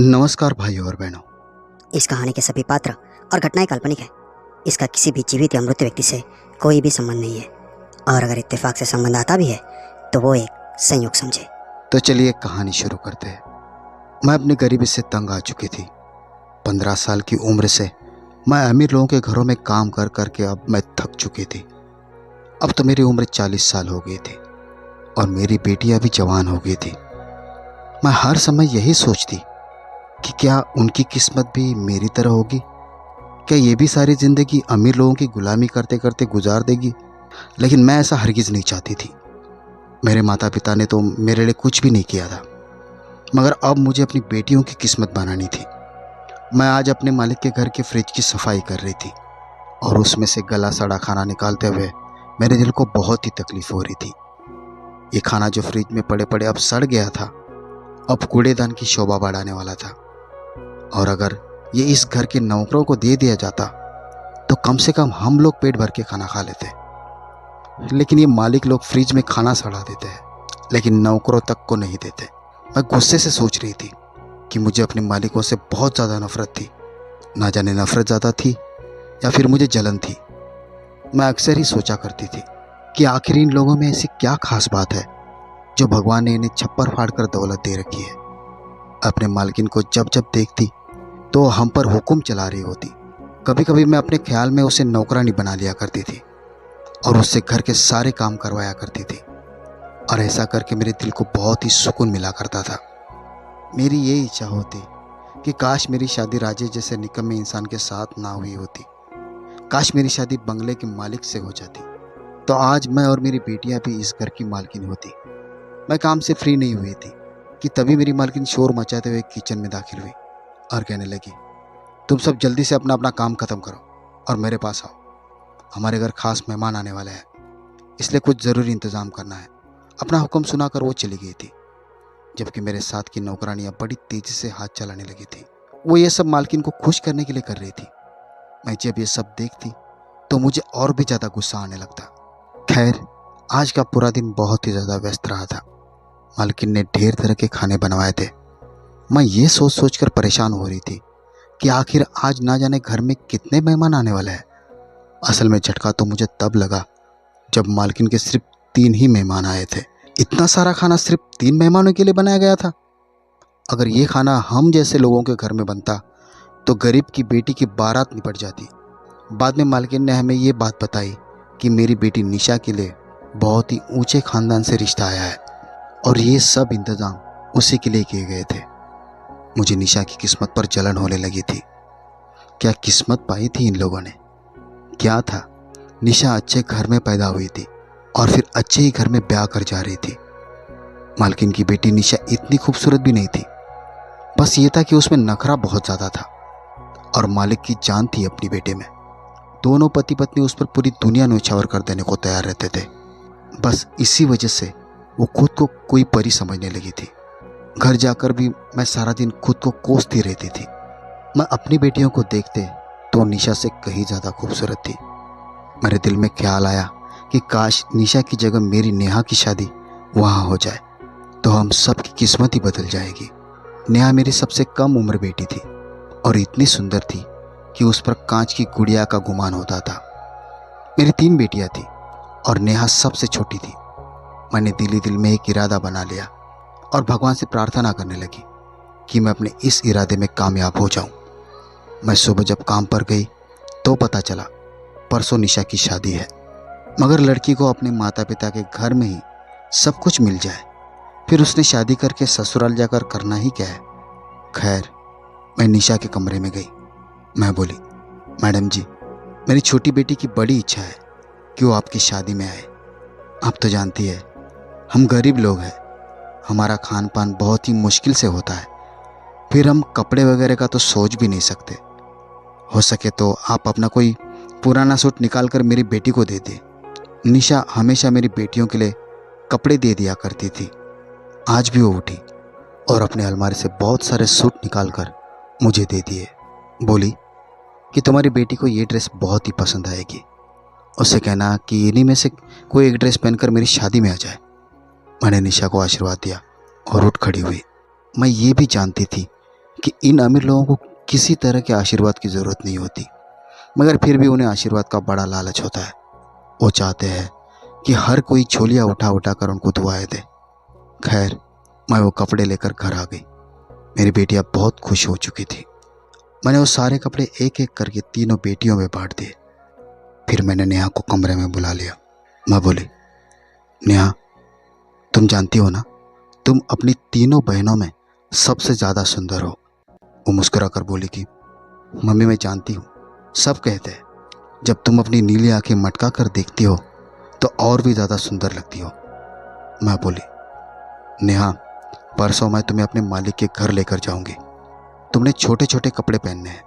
नमस्कार भाइयों और बहनों। इस कहानी के सभी पात्र और घटनाएं काल्पनिक है। इसका किसी भी जीवित या मृत व्यक्ति से कोई भी संबंध नहीं है, और अगर इत्तेफाक से संबंध आता भी है तो वो एक संयोग समझे। तो चलिए कहानी शुरू करते हैं। मैं अपनी गरीबी से तंग आ चुकी थी। 15 साल की उम्र से मैं अमीर लोगों के घरों में काम कर करके अब मैं थक चुकी थी। अब तो मेरी उम्र 40 साल हो गई थी और मेरी बेटियां भी जवान हो गई थी। मैं हर समय यही सोचती कि क्या उनकी किस्मत भी मेरी तरह होगी। क्या ये भी सारी जिंदगी अमीर लोगों की गुलामी करते करते गुजार देगी। लेकिन मैं ऐसा हरगिज नहीं चाहती थी। मेरे माता पिता ने तो मेरे लिए कुछ भी नहीं किया था, मगर अब मुझे अपनी बेटियों की किस्मत बनानी थी। मैं आज अपने मालिक के घर के फ्रिज की सफाई कर रही थी और उसमें से गला सड़ा खाना निकालते हुए मेरे दिल को बहुत ही तकलीफ हो रही थी। ये खाना जो फ्रिज में पड़े पड़े अब सड़ गया था, अब कूड़ेदान की शोभा बढ़ाने वाला था। और अगर ये इस घर के नौकरों को दे दिया जाता तो कम से कम हम लोग पेट भर के खाना खा लेते। लेकिन ये मालिक लोग फ्रिज में खाना सड़ा देते हैं, लेकिन नौकरों तक को नहीं देते। मैं गुस्से से सोच रही थी कि मुझे अपने मालिकों से बहुत ज़्यादा नफरत थी। ना जाने नफरत ज़्यादा थी या फिर मुझे जलन थी। मैं अक्सर ही सोचा करती थी कि आखिर इन लोगों में ऐसी क्या खास बात है जो भगवान ने इन्हें छप्पर फाड़ कर दौलत दे रखी है। अपने मालकिन को जब जब देखती तो हम पर हुक्म चला रही होती। कभी कभी मैं अपने ख्याल में उसे नौकरानी बना लिया करती थी और उससे घर के सारे काम करवाया करती थी, और ऐसा करके मेरे दिल को बहुत ही सुकून मिला करता था। मेरी ये इच्छा होती कि काश मेरी शादी राजेश जैसे निकम्मे इंसान के साथ ना हुई होती। काश मेरी शादी बंगले के मालिक से हो जाती, तो आज मैं और मेरी बेटियां भी इस घर की मालकिन होती। मैं काम से फ्री नहीं हुई थी कि तभी मेरी मालकिन शोर मचाते हुए किचन में दाखिल हुई और कहने लगी, तुम सब जल्दी से अपना अपना काम खत्म करो और मेरे पास आओ। हमारे घर खास मेहमान आने वाले हैं, इसलिए कुछ ज़रूरी इंतज़ाम करना है। अपना हुक्म सुनाकर वो चली गई थी, जबकि मेरे साथ की नौकरानियाँ बड़ी तेज़ी से हाथ चलाने लगी थी। वो ये सब मालकिन को खुश करने के लिए कर रही थी। मैं जब ये सब देखती तो मुझे और भी ज़्यादा गुस्सा आने लगता। खैर, आज का पूरा दिन बहुत ही ज़्यादा व्यस्त रहा था। मालकिन ने ढेर तरह के खाने बनवाए थे। मैं ये सोच सोच कर परेशान हो रही थी कि आखिर आज ना जाने घर में कितने मेहमान आने वाले हैं। असल में झटका तो मुझे तब लगा जब मालकिन के सिर्फ 3 ही मेहमान आए थे। इतना सारा खाना सिर्फ 3 मेहमानों के लिए बनाया गया था। अगर ये खाना हम जैसे लोगों के घर में बनता तो गरीब की बेटी की बारात निपट जाती। बाद में मालकिन ने हमें ये बात बताई कि मेरी बेटी निशा के लिए बहुत ही ऊंचे खानदान से रिश्ता आया है और ये सब इंतजाम उसी के लिए किए गए थे। मुझे निशा की किस्मत पर जलन होने लगी थी। क्या किस्मत पाई थी इन लोगों ने? क्या था, निशा अच्छे घर में पैदा हुई थी और फिर अच्छे ही घर में ब्याह कर जा रही थी। मालकिन की बेटी निशा इतनी खूबसूरत भी नहीं थी, बस ये था कि उसमें नखरा बहुत ज़्यादा था और मालिक की जान थी अपनी बेटे में। दोनों पति पत्नी उस पर पूरी दुनिया न्यौछावर कर देने को तैयार रहते थे। बस इसी वजह से वो खुद को कोई परी समझने लगी थी। घर जाकर भी मैं सारा दिन खुद को कोसती रहती थी। मैं अपनी बेटियों को देखते तो निशा से कहीं ज़्यादा खूबसूरत थी। मेरे दिल में ख्याल आया कि काश निशा की जगह मेरी नेहा की शादी वहाँ हो जाए तो हम सब की किस्मत ही बदल जाएगी। नेहा मेरी सबसे कम उम्र बेटी थी और इतनी सुंदर थी कि उस पर कांच की गुड़िया का गुमान होता था। मेरी 3 बेटियां थी और नेहा सबसे छोटी थी। मैंने दिल ही दिल में एक इरादा बना लिया और भगवान से प्रार्थना करने लगी कि मैं अपने इस इरादे में कामयाब हो जाऊं। मैं सुबह जब काम पर गई तो पता चला परसों निशा की शादी है, मगर लड़की को अपने माता पिता के घर में ही सब कुछ मिल जाए, फिर उसने शादी करके ससुराल जाकर करना ही क्या है। खैर, मैं निशा के कमरे में गई। मैं बोली, मैडम जी, मेरी छोटी बेटी की बड़ी इच्छा है कि वो आपकी शादी में आए। आप तो जानती है हम गरीब लोग हैं, हमारा खान पान बहुत ही मुश्किल से होता है, फिर हम कपड़े वगैरह का तो सोच भी नहीं सकते। हो सके तो आप अपना कोई पुराना सूट निकाल कर मेरी बेटी को दे दें। निशा हमेशा मेरी बेटियों के लिए कपड़े दे दिया करती थी। आज भी वो उठी और अपने अलमारी से बहुत सारे सूट निकाल कर मुझे दे दिए। बोली कि तुम्हारी बेटी को ये ड्रेस बहुत ही पसंद आएगी, उससे कहना कि इन्हीं में से कोई एक ड्रेस पहनकर मेरी शादी में आ जाए। मैंने निशा को आशीर्वाद दिया और उठ खड़ी हुई। मैं ये भी जानती थी कि इन अमीर लोगों को किसी तरह के आशीर्वाद की ज़रूरत नहीं होती, मगर फिर भी उन्हें आशीर्वाद का बड़ा लालच होता है। वो चाहते हैं कि हर कोई झोलियाँ उठा उठा कर उनको दुआएं दे। खैर, मैं वो कपड़े लेकर घर आ गई। मेरी बेटी अब बहुत खुश हो चुकी थी। मैंने वो सारे कपड़े एक एक करके तीनों बेटियों में बांट दिए। फिर मैंने नेहा को कमरे में बुला लिया। मैं बोली, नेहा, तुम जानती हो ना, तुम अपनी तीनों बहनों में सबसे ज़्यादा सुंदर हो। वो मुस्कुरा कर बोली कि मम्मी, मैं जानती हूँ, सब कहते हैं जब तुम अपनी नीली आंखें मटका कर देखती हो तो और भी ज़्यादा सुंदर लगती हो। मैं बोली, नेहा, परसों मैं तुम्हें अपने मालिक के घर लेकर जाऊंगी। तुमने छोटे छोटे कपड़े पहनने हैं,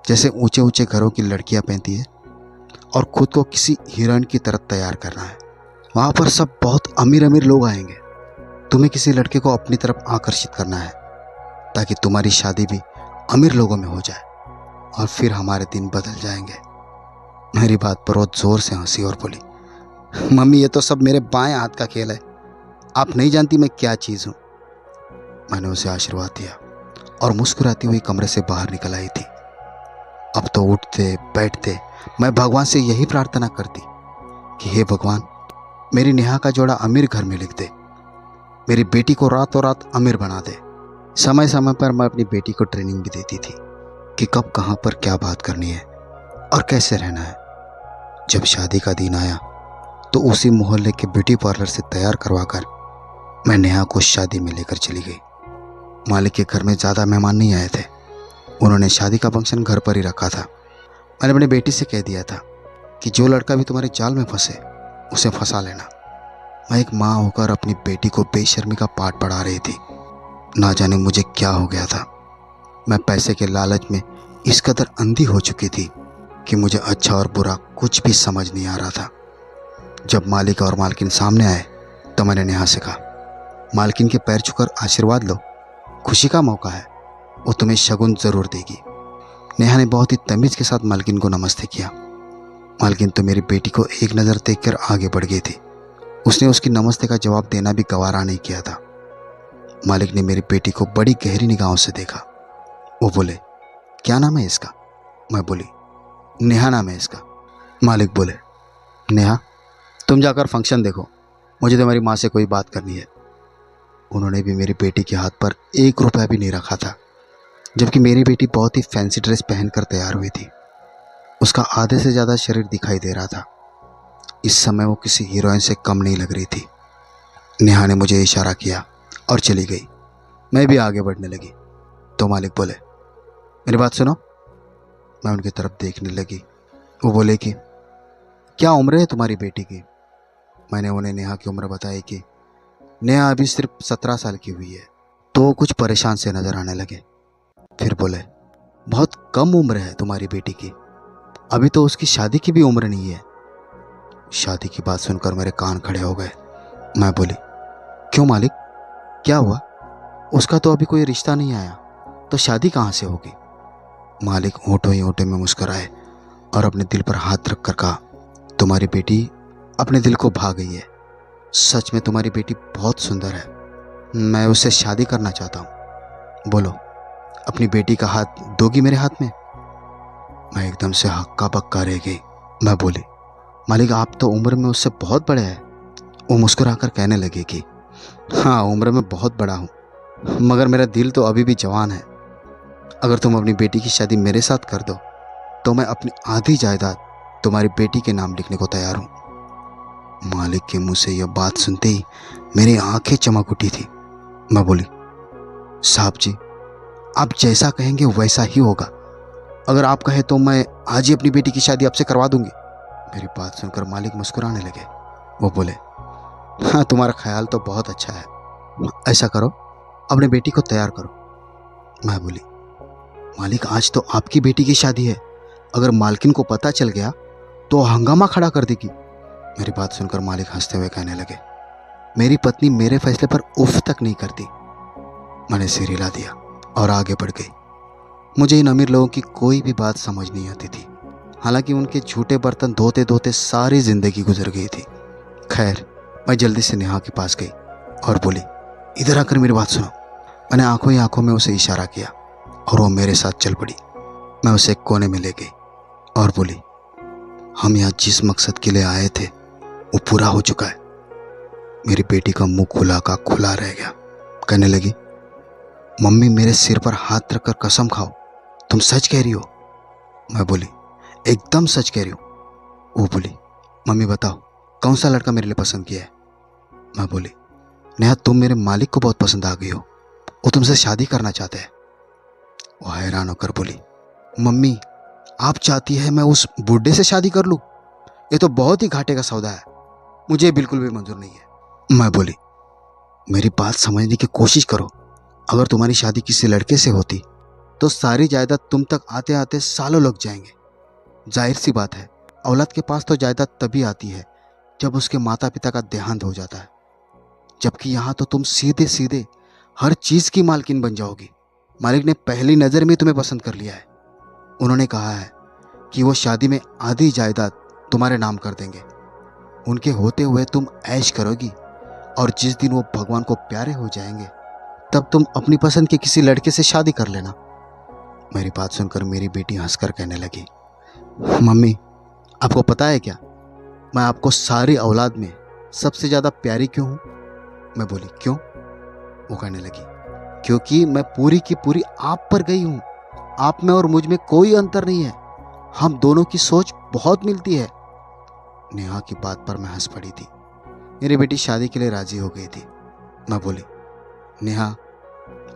जैसे ऊंचे ऊंचे घरों की लड़कियां पहनती है, और खुद को किसी हीरोइन की तरह तैयार करना है। वहाँ पर सब बहुत अमीर अमीर लोग आएंगे। तुम्हें किसी लड़के को अपनी तरफ आकर्षित करना है ताकि तुम्हारी शादी भी अमीर लोगों में हो जाए, और फिर हमारे दिन बदल जाएंगे। मेरी बात पर बहुत ज़ोर से हंसी और बोली, मम्मी, ये तो सब मेरे बाएं हाथ का खेल है। आप नहीं जानती मैं क्या चीज़ हूँ। मैंने उसे आशीर्वाद दिया और मुस्कुराती हुई कमरे से बाहर निकल आई थी। अब तो उठते बैठते मैं भगवान से यही प्रार्थना करती कि हे भगवान, मेरी नेहा का जोड़ा अमीर घर में लिख दे, मेरी बेटी को रातों रात अमीर बना दे। समय समय पर मैं अपनी बेटी को ट्रेनिंग भी देती थी कि कब कहाँ पर क्या बात करनी है और कैसे रहना है। जब शादी का दिन आया तो उसी मोहल्ले के ब्यूटी पार्लर से तैयार करवाकर मैं नेहा को शादी में लेकर चली गई। मालिक के घर में ज़्यादा मेहमान नहीं आए थे। उन्होंने शादी का फंक्शन घर पर ही रखा था। मैंने अपनी बेटी से कह दिया था कि जो लड़का भी तुम्हारे जाल में फंसे उसे फंसा लेना। मैं एक माँ होकर अपनी बेटी को बेशर्मी का पाठ पढ़ा रही थी। ना जाने मुझे क्या हो गया था। मैं पैसे के लालच में इस कदर अंधी हो चुकी थी कि मुझे अच्छा और बुरा कुछ भी समझ नहीं आ रहा था। जब मालिक और मालकिन सामने आए तो मैंने नेहा से कहा, मालकिन के पैर छूकर आशीर्वाद लो, खुशी का मौका है, वो तुम्हें शगुन ज़रूर देगी। नेहा ने बहुत ही तमीज़ के साथ मालकिन को नमस्ते किया। मालकिन तो मेरी बेटी को एक नज़र देखकर आगे बढ़ गई थी। उसने उसकी नमस्ते का जवाब देना भी गवारा नहीं किया था। मालिक ने मेरी बेटी को बड़ी गहरी निगाहों से देखा। वो बोले, क्या नाम है इसका? मैं बोली, नेहा नाम है इसका। मालिक बोले, नेहा, तुम जाकर फंक्शन देखो, मुझे तुम्हारी माँ से कोई बात करनी है। उन्होंने भी मेरी बेटी के हाथ पर 1 रुपया भी नहीं रखा था, जबकि मेरी बेटी बहुत ही फैंसी ड्रेस पहनकर तैयार हुई थी। उसका आधे से ज़्यादा शरीर दिखाई दे रहा था। इस समय वो किसी हीरोइन से कम नहीं लग रही थी। नेहा ने मुझे इशारा किया और चली गई। मैं भी आगे बढ़ने लगी तो मालिक बोले, मेरी बात सुनो। मैं उनकी तरफ देखने लगी। वो बोले कि क्या उम्र है तुम्हारी बेटी की? मैंने उन्हें नेहा की उम्र बताई कि नेहा अभी सिर्फ 17 साल की हुई है। तो वो कुछ परेशान से नजर आने लगे। फिर बोले, बहुत कम उम्र है तुम्हारी बेटी की, अभी तो उसकी शादी की भी उम्र नहीं है। शादी की बात सुनकर मेरे कान खड़े हो गए। मैं बोली, क्यों मालिक, क्या हुआ? उसका तो अभी कोई रिश्ता नहीं आया, तो शादी कहाँ से होगी? मालिक होठों ही होठों में मुस्कुराए और अपने दिल पर हाथ रख कर कहा, तुम्हारी बेटी अपने दिल को भा गई है। सच में तुम्हारी बेटी बहुत सुंदर है। मैं उससे शादी करना चाहता हूँ। बोलो, अपनी बेटी का हाथ दोगी मेरे हाथ में? मैं एकदम से हक्का बक्का रह गई। मैं बोली, मालिक, आप तो उम्र में उससे बहुत बड़े हैं। वो मुस्कुराकर कहने लगे कि हाँ, उम्र में बहुत बड़ा हूँ, मगर मेरा दिल तो अभी भी जवान है। अगर तुम अपनी बेटी की शादी मेरे साथ कर दो तो मैं अपनी आधी जायदाद तुम्हारी बेटी के नाम लिखने को तैयार हूँ। मालिक के मुंह से यह बात सुनते ही मेरी आंखें चमक उठी थी। मैं बोली, साहब जी, आप जैसा कहेंगे वैसा ही होगा। अगर आप कहे तो मैं आज ही अपनी बेटी की शादी आपसे करवा दूंगी। मेरी बात सुनकर मालिक मुस्कुराने लगे। वो बोले, हाँ, तुम्हारा ख्याल तो बहुत अच्छा है। ऐसा करो, अपनी बेटी को तैयार करो। मैं बोली, मालिक, आज तो आपकी बेटी की शादी है, अगर मालकिन को पता चल गया तो हंगामा खड़ा कर देगी। मेरी बात सुनकर मालिक हंसते हुए कहने लगे, मेरी पत्नी मेरे फैसले पर उफ तक नहीं करती। मैंने सिर हिला दिया और आगे बढ़ गई। मुझे इन अमीर लोगों की कोई भी बात समझ नहीं आती थी। हालांकि उनके झूठे बर्तन धोते धोते सारी जिंदगी गुजर गई थी। खैर, मैं जल्दी से नेहा के पास गई और बोली, इधर आकर मेरी बात सुनो। मैंने आंखों ही आंखों में उसे इशारा किया और वो मेरे साथ चल पड़ी। मैं उसे एक कोने में ले गई और बोली, हम यहाँ जिस मकसद के लिए आए थे वो पूरा हो चुका है। मेरी बेटी का मुंह खुला का खुला रह गया। कहने लगी, मम्मी मेरे सिर पर हाथ रखकर कसम खाओ, तुम सच कह रही हो? मैं बोली, एकदम सच कह रही हूँ। वो बोली, मम्मी बताओ कौन सा लड़का मेरे लिए पसंद किया है? मैं बोली, नेहा तुम मेरे मालिक को बहुत पसंद आ गई हो, वो तुमसे शादी करना चाहते हैं। वो हैरान होकर बोली, मम्मी आप चाहती है मैं उस बूढ़े से शादी कर लूँ? ये तो बहुत ही घाटे का सौदा है, मुझे बिल्कुल भी मंजूर नहीं है। मैं बोली, मेरी बात समझने की कोशिश करो। अगर तुम्हारी शादी किसी लड़के से होती तो सारी जायदाद तुम तक आते आते सालों लग जाएंगे। जाहिर सी बात है, औलाद के पास तो जायदाद तभी आती है जब उसके माता पिता का देहांत हो जाता है, जबकि यहाँ तो तुम सीधे सीधे हर चीज़ की मालकिन बन जाओगी। मालिक ने पहली नज़र में तुम्हें पसंद कर लिया है। उन्होंने कहा है कि वो शादी में आधी जायदाद तुम्हारे नाम कर देंगे। उनके होते हुए तुम ऐश करोगी और जिस दिन वो भगवान को प्यारे हो जाएंगे तब तुम अपनी पसंद के किसी लड़के से शादी कर लेना। मेरी बात सुनकर मेरी बेटी हंसकर कहने लगी, मम्मी आपको पता है क्या, मैं आपको सारी औलाद में सबसे ज़्यादा प्यारी क्यों हूँ? मैं बोली, क्यों? वो कहने लगी, क्योंकि मैं पूरी की पूरी आप पर गई हूँ। आप में और मुझ में कोई अंतर नहीं है, हम दोनों की सोच बहुत मिलती है। नेहा की बात पर मैं हंस पड़ी थी। मेरी बेटी शादी के लिए राजी हो गई थी। मैं बोली, नेहा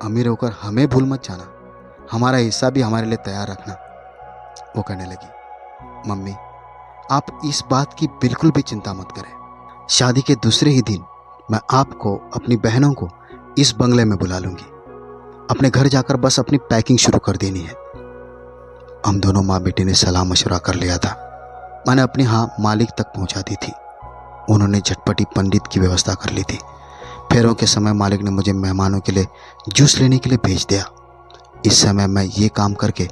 अमीर होकर हमें भूल मत जाना, हमारा हिस्सा भी हमारे लिए तैयार रखना। वो कहने लगी, मम्मी आप इस बात की बिल्कुल भी चिंता मत करें। शादी के दूसरे ही दिन मैं आपको, अपनी बहनों को इस बंगले में बुला लूंगी। अपने घर जाकर बस अपनी पैकिंग शुरू कर देनी है। हम दोनों माँ बेटी ने सलाह मशवरा कर लिया था। मैंने अपनी हाँ मालिक तक पहुंचा दी थी। उन्होंने झटपटी पंडित की व्यवस्था कर ली थी। फेरों के समय मालिक ने मुझे मेहमानों के लिए जूस लेने के लिए भेज दिया। इस समय मैं ये काम करके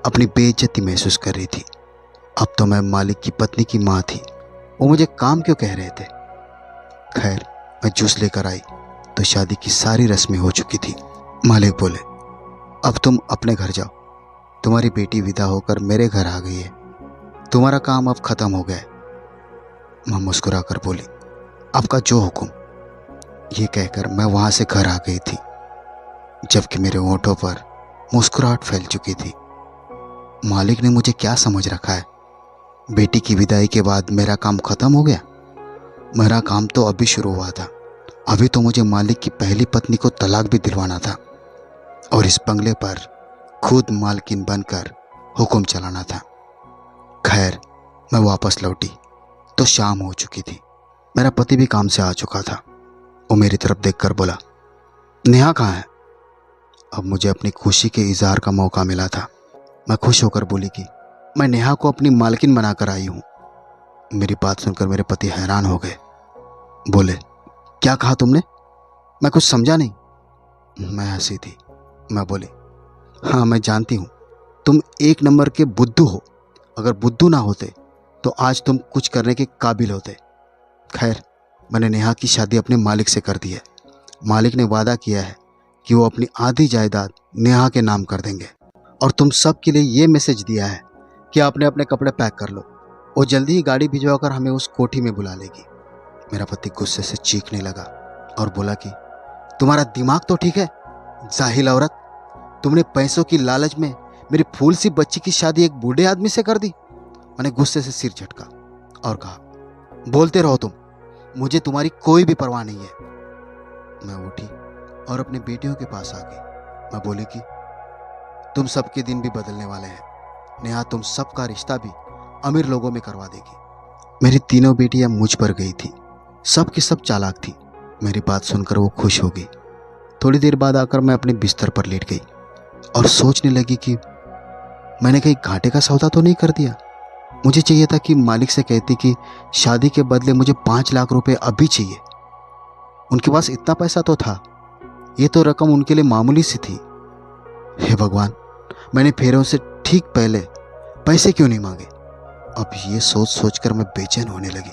अपनी बेइज्जती महसूस कर रही थी। अब तो मैं मालिक की पत्नी की माँ थी, वो मुझे काम क्यों कह रहे थे? खैर मैं जूस लेकर आई तो शादी की सारी रस्में हो चुकी थी। मालिक बोले, अब तुम अपने घर जाओ, तुम्हारी बेटी विदा होकर मेरे घर आ गई है, तुम्हारा काम अब खत्म हो गया है। मैं मुस्कुरा कर बोली, आपका जो हुक्म। ये कहकर मैं वहां से घर आ गई थी, जबकि मेरे होठों पर मुस्कुराहट फैल चुकी थी। मालिक ने मुझे क्या समझ रखा है? बेटी की विदाई के बाद मेरा काम खत्म हो गया? मेरा काम तो अभी शुरू हुआ था। अभी तो मुझे मालिक की पहली पत्नी को तलाक भी दिलवाना था और इस बंगले पर खुद मालकिन बनकर हुक्म चलाना था। खैर मैं वापस लौटी तो शाम हो चुकी थी। मेरा पति भी काम से आ चुका था। वो मेरी तरफ देखकर बोला, नेहा कहाँ है? अब मुझे अपनी खुशी के इजहार का मौका मिला था। मैं खुश होकर बोली कि मैं नेहा को अपनी मालकिन बनाकर आई हूँ। मेरी बात सुनकर मेरे पति हैरान हो गए। बोले, क्या कहा तुमने? मैं कुछ समझा नहीं। मैं हंसी थी। मैं बोली, हाँ मैं जानती हूँ तुम एक नंबर के बुद्धू हो। अगर बुद्धू ना होते तो आज तुम कुछ करने के काबिल होते। खैर मैंने नेहा की शादी अपने मालिक से कर दी है। मालिक ने वादा किया है कि वो अपनी आधी जायदाद नेहा के नाम कर देंगे और तुम सब के लिए ये मैसेज दिया है कि आपने अपने कपड़े पैक कर लो। वो जल्दी ही गाड़ी भिजवाकर हमें उस कोठी में बुला लेगी। मेरा पति गुस्से से चीखने लगा और बोला कि तुम्हारा दिमाग तो ठीक है जाहिल औरत, तुमने पैसों की लालच में मेरी फूल सी बच्ची की शादी एक बूढ़े आदमी से कर दी। मैंने गुस्से से सिर झटका और कहा, बोलते रहो तुम, मुझे तुम्हारी कोई भी परवाह नहीं है। मैं उठी और अपने बेटियों के पास आ गई। मैं बोली कि तुम सबके दिन भी बदलने वाले हैं। नेहा तुम सबका रिश्ता भी अमीर लोगों में करवा देगी। मेरी तीनों बेटियां मुझ पर गई थी। सब की सब चालाक थी। मेरी बात सुनकर वो खुश हो गई। थोड़ी देर बाद आकर मैं अपने बिस्तर पर लेट गई और सोचने लगी कि मैंने कहीं घाटे का सौदा तो नहीं कर दिया। मुझे चाहिए था कि मालिक से कहती कि शादी के बदले मुझे 5 लाख रुपए अभी चाहिए। उनके पास इतना पैसा तो था। ये तो रकम उनके लिए मामूली सी थी। हे भगवान, मैंने फेरों से ठीक पहले पैसे क्यों नहीं मांगे? अब ये सोच सोचकर मैं बेचैन होने लगी।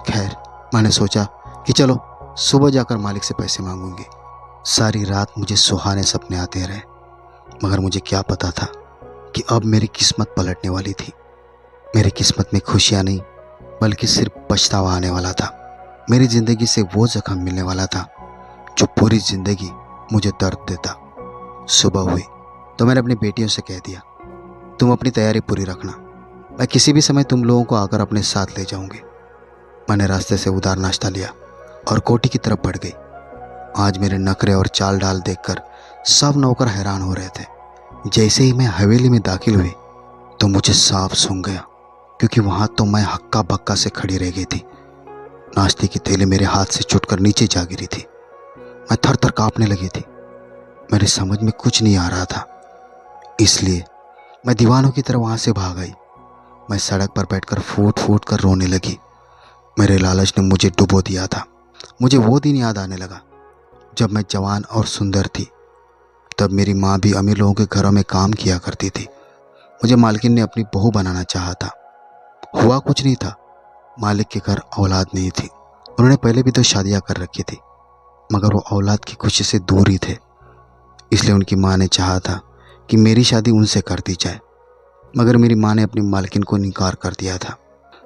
खैर मैंने सोचा कि चलो सुबह जाकर मालिक से पैसे मांगूंगी। सारी रात मुझे सुहाने सपने आते रहे। मगर मुझे क्या पता था कि अब मेरी किस्मत पलटने वाली थी। मेरी किस्मत में खुशियाँ नहीं बल्कि सिर्फ पछतावा आने वाला था। मेरी ज़िंदगी से वो जख्म मिलने वाला था जो पूरी ज़िंदगी मुझे दर्द देता। सुबह हुई तो मैंने अपनी बेटियों से कह दिया, तुम अपनी तैयारी पूरी रखना, मैं किसी भी समय तुम लोगों को आकर अपने साथ ले जाऊंगी। मैंने रास्ते से उधार नाश्ता लिया और कोठी की तरफ बढ़ गई। आज मेरे नखरे और चाल डाल देखकर सब नौकर हैरान हो रहे थे। जैसे ही मैं हवेली में दाखिल हुई तो मुझे साफ सूंघ गया, क्योंकि वहां तो मैं हक्का बक्का से खड़ी रह गई थी। नाश्ते की थैली मेरे हाथ से छूटकर नीचे जा गिरी थी। मैं थर थर कांपने लगी थी। मेरे समझ में कुछ नहीं आ रहा था, इसलिए मैं दीवानों की तरह वहां से भाग आई। मैं सड़क पर बैठकर फूट फूट कर रोने लगी। मेरे लालच ने मुझे डुबो दिया था। मुझे वो दिन याद आने लगा जब मैं जवान और सुंदर थी। तब मेरी माँ भी अमीर लोगों के घरों में काम किया करती थी। मुझे मालकिन ने अपनी बहू बनाना चाहा था। हुआ कुछ नहीं था, मालिक के घर औलाद नहीं थी। उन्होंने पहले भी तो शादियां कर रखी थी, मगर वो औलाद की खुशी से दूर ही थे। इसलिए उनकी माँ ने चाहा था कि मेरी शादी उनसे कर दी जाए, मगर मेरी माँ ने अपनी मालकिन को इनकार कर दिया था।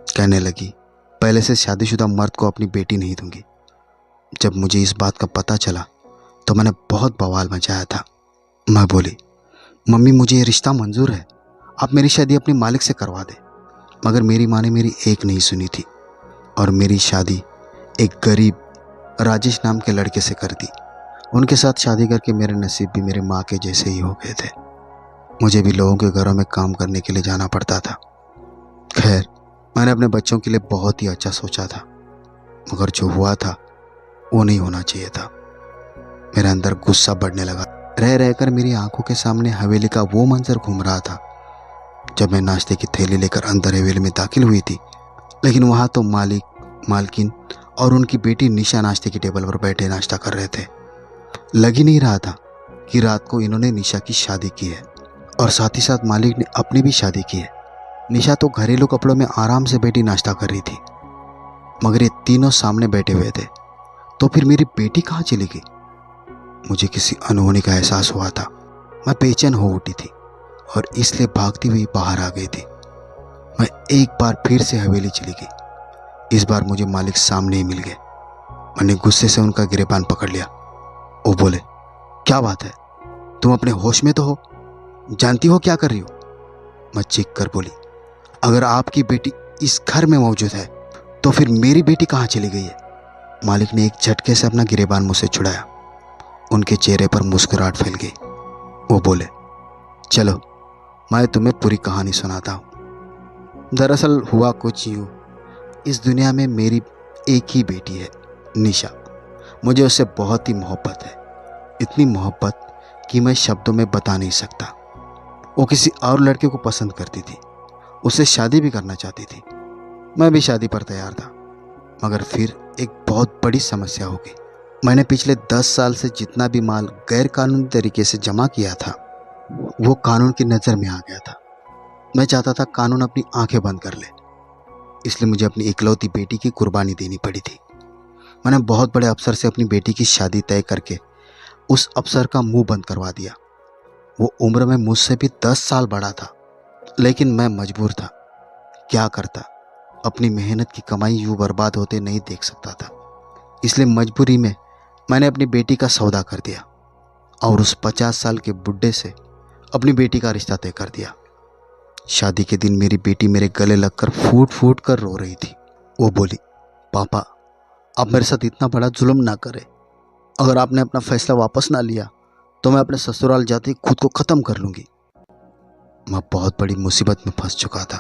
कहने लगी, पहले से शादीशुदा मर्द को अपनी बेटी नहीं दूंगी। जब मुझे इस बात का पता चला तो मैंने बहुत बवाल मचाया था। मैं बोली, मम्मी मुझे ये रिश्ता मंजूर है, आप मेरी शादी अपने मालिक से करवा दें। मगर मेरी माँ ने मेरी एक नहीं सुनी थी और मेरी शादी एक गरीब राजेश नाम के लड़के से कर दी। उनके साथ शादी करके मेरे नसीब भी मेरे माँ के जैसे ही हो गए थे। मुझे भी लोगों के घरों में काम करने के लिए जाना पड़ता था। खैर, मैंने अपने बच्चों के लिए बहुत ही अच्छा सोचा था, मगर जो हुआ था वो नहीं होना चाहिए था। मेरे अंदर गुस्सा बढ़ने लगा। रह रहकर मेरी आंखों के सामने हवेली का वो मंजर घूम रहा था जब मैं नाश्ते की थैली लेकर अंदर हवेली में दाखिल हुई थी। लेकिन वहाँ तो मालिक, मालकिन और उनकी बेटी निशा नाश्ते की टेबल पर बैठे नाश्ता कर रहे थे। लग ही नहीं रहा था कि रात को इन्होंने निशा की शादी की है, और साथ ही साथ मालिक ने अपनी भी शादी की है। निशा तो घरेलू कपड़ों में आराम से बैठी नाश्ता कर रही थी, मगर ये तीनों सामने बैठे हुए थे। तो फिर मेरी बेटी कहाँ चली गई? मुझे किसी अनहोनी का एहसास हुआ था। मैं बेचैन हो उठी थी और इसलिए भागती हुई बाहर आ गई थी। मैं एक बार फिर से हवेली चली गई। इस बार मुझे मालिक सामने ही मिल गए। मैंने गुस्से से उनका गिरेबान पकड़ लिया। वो बोले, क्या बात है, तुम अपने होश में तो हो? जानती हो क्या कर रही हो? मैं चीख कर बोली, अगर आपकी बेटी इस घर में मौजूद है तो फिर मेरी बेटी कहाँ चली गई है? मालिक ने एक झटके से अपना गिरेबान मुझसे छुड़ाया। उनके चेहरे पर मुस्कुराहट फैल गई। वो बोले, चलो मैं तुम्हें पूरी कहानी सुनाता हूँ। दरअसल हुआ कुछ यूँ, इस दुनिया में मेरी एक ही बेटी है, निशा। मुझे उससे बहुत ही मोहब्बत है, इतनी मोहब्बत कि मैं शब्दों में बता नहीं सकता। वो किसी और लड़के को पसंद करती थी, उससे शादी भी करना चाहती थी। मैं भी शादी पर तैयार था, मगर फिर एक बहुत बड़ी समस्या हो गई। मैंने पिछले 10 साल से जितना भी माल गैर कानूनी तरीके से जमा किया था वो कानून की नज़र में आ गया था। मैं चाहता था कानून अपनी आंखें बंद कर ले, इसलिए मुझे अपनी इकलौती बेटी की कुर्बानी देनी पड़ी थी। मैंने बहुत बड़े अफसर से अपनी बेटी की शादी तय करके उस अफसर का मुंह बंद करवा दिया। वो उम्र में मुझसे भी 10 साल बड़ा था, लेकिन मैं मजबूर था। क्या करता, अपनी मेहनत की कमाई यूँ बर्बाद होते नहीं देख सकता था। इसलिए मजबूरी में मैंने अपनी बेटी का सौदा कर दिया और उस 50 साल के बुड्ढे से अपनी बेटी का रिश्ता तय कर दिया। शादी के दिन मेरी बेटी मेरे गले लगकर फूट फूट कर रो रही थी। वो बोली, पापा आप मेरे साथ इतना बड़ा जुल्म ना करें। अगर आपने अपना फैसला वापस ना लिया तो मैं अपने ससुराल जाते ही खुद को ख़त्म कर लूँगी। मैं बहुत बड़ी मुसीबत में फंस चुका था।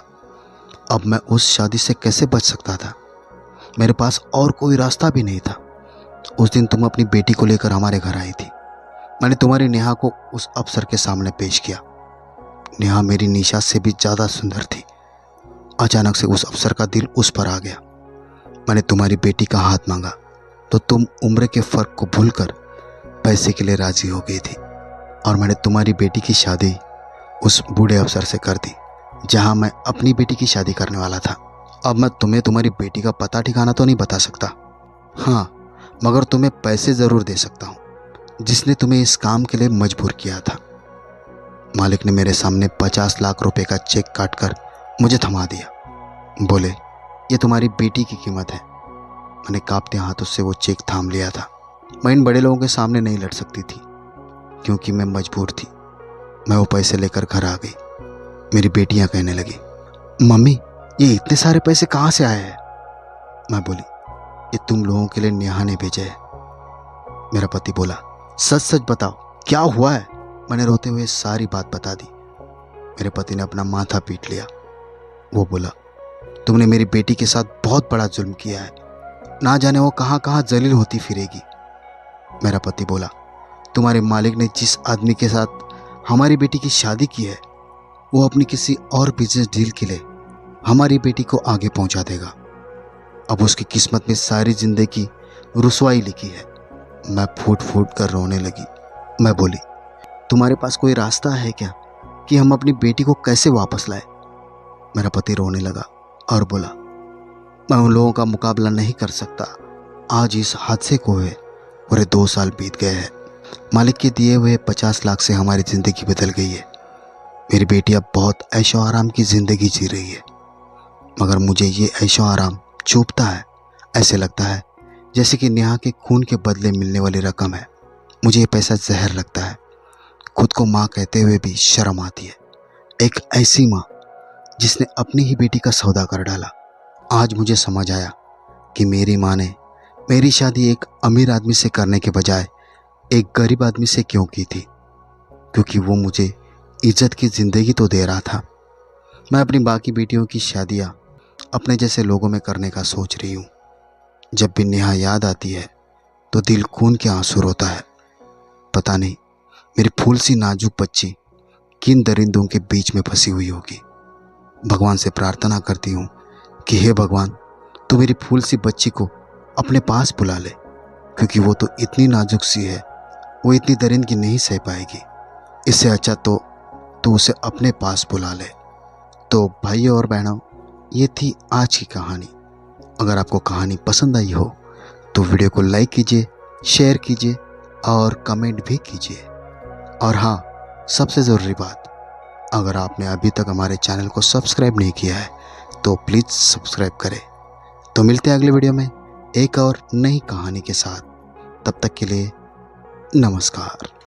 अब मैं उस शादी से कैसे बच सकता था? मेरे पास और कोई रास्ता भी नहीं था। उस दिन तुम अपनी बेटी को लेकर हमारे घर आई थी। मैंने तुम्हारी नेहा को उस अफसर के सामने पेश किया। नेहा मेरी निशा से भी ज़्यादा सुंदर थी। अचानक से उस अफसर का दिल उस पर आ गया। मैंने तुम्हारी बेटी का हाथ मांगा तो तुम उम्र के फ़र्क को भूलकर पैसे के लिए राज़ी हो गई थी, और मैंने तुम्हारी बेटी की शादी उस बूढ़े अफसर से कर दी जहां मैं अपनी बेटी की शादी करने वाला था। अब मैं तुम्हें तुम्हारी बेटी का पता ठिकाना तो नहीं बता सकता, हाँ, मगर तुम्हें पैसे ज़रूर दे सकता हूँ जिसने तुम्हें इस काम के लिए मजबूर किया था। मालिक ने मेरे सामने 50 लाख रुपए का चेक काटकर मुझे थमा दिया। बोले, ये तुम्हारी बेटी की कीमत है। मैंने कांपते हाथों से वो चेक थाम लिया था। मैं इन बड़े लोगों के सामने नहीं लड़ सकती थी क्योंकि मैं मजबूर थी। मैं वो पैसे लेकर घर आ गई। मेरी बेटियां कहने लगी, मम्मी ये इतने सारे पैसे कहाँ से आए हैं? मैं बोली, ये तुम लोगों के लिए नेहा ने भेजे है। मेरा पति बोला, सच सच बताओ क्या हुआ है? मैंने रोते हुए सारी बात बता दी। मेरे पति ने अपना माथा पीट लिया। वो बोला, तुमने मेरी बेटी के साथ बहुत बड़ा जुल्म किया है। ना जाने वो कहाँ कहाँ जलील होती फिरेगी। मेरा पति बोला, तुम्हारे मालिक ने जिस आदमी के साथ हमारी बेटी की शादी की है वो अपनी किसी और बिजनेस डील के लिए हमारी बेटी को आगे पहुंचा देगा। अब उसकी किस्मत में सारी जिंदगी रुसवाई लिखी है। मैं फूट फूट कर रोने लगी। मैं बोली, तुम्हारे पास कोई रास्ता है क्या कि हम अपनी बेटी को कैसे वापस लाए? मेरा पति रोने लगा और बोला, मैं उन लोगों का मुकाबला नहीं कर सकता। आज इस हादसे को हुए पूरे 2 साल बीत गए हैं। मालिक के दिए हुए 50 लाख से हमारी ज़िंदगी बदल गई है। मेरी बेटी अब बहुत ऐशो आराम की ज़िंदगी जी रही है, मगर मुझे ये ऐशो आराम चुभता है। ऐसे लगता है जैसे कि नेहा के खून के बदले मिलने वाली रकम है। मुझे ये पैसा जहर लगता है। खुद को माँ कहते हुए भी शर्म आती है। एक ऐसी माँ जिसने अपनी ही बेटी का सौदा कर डाला। आज मुझे समझ आया कि मेरी माँ ने मेरी शादी एक अमीर आदमी से करने के बजाय एक गरीब आदमी से क्यों की थी, क्योंकि वो मुझे इज्जत की ज़िंदगी तो दे रहा था। मैं अपनी बाकी बेटियों की शादियाँ अपने जैसे लोगों में करने का सोच रही हूँ। जब भी नेहा याद आती है तो दिल खून के आंसू रोता है। पता नहीं मेरी फूल सी नाजुक बच्ची किन दरिंदों के बीच में फंसी हुई होगी। भगवान से प्रार्थना करती हूँ कि हे भगवान, तू मेरी फूल सी बच्ची को अपने पास बुला ले, क्योंकि वो तो इतनी नाजुक सी है, वो इतनी दरिंदगी नहीं सह पाएगी। इससे अच्छा तो तू उसे अपने पास बुला ले। तो भाइयों और बहनों, ये थी आज की कहानी। अगर आपको कहानी पसंद आई हो तो वीडियो को लाइक कीजिए, शेयर कीजिए और कमेंट भी कीजिए। और हाँ, सबसे ज़रूरी बात, अगर आपने अभी तक हमारे चैनल को सब्सक्राइब नहीं किया है तो प्लीज़ सब्सक्राइब करें। तो मिलते हैं अगले वीडियो में एक और नई कहानी के साथ। तब तक के लिए नमस्कार।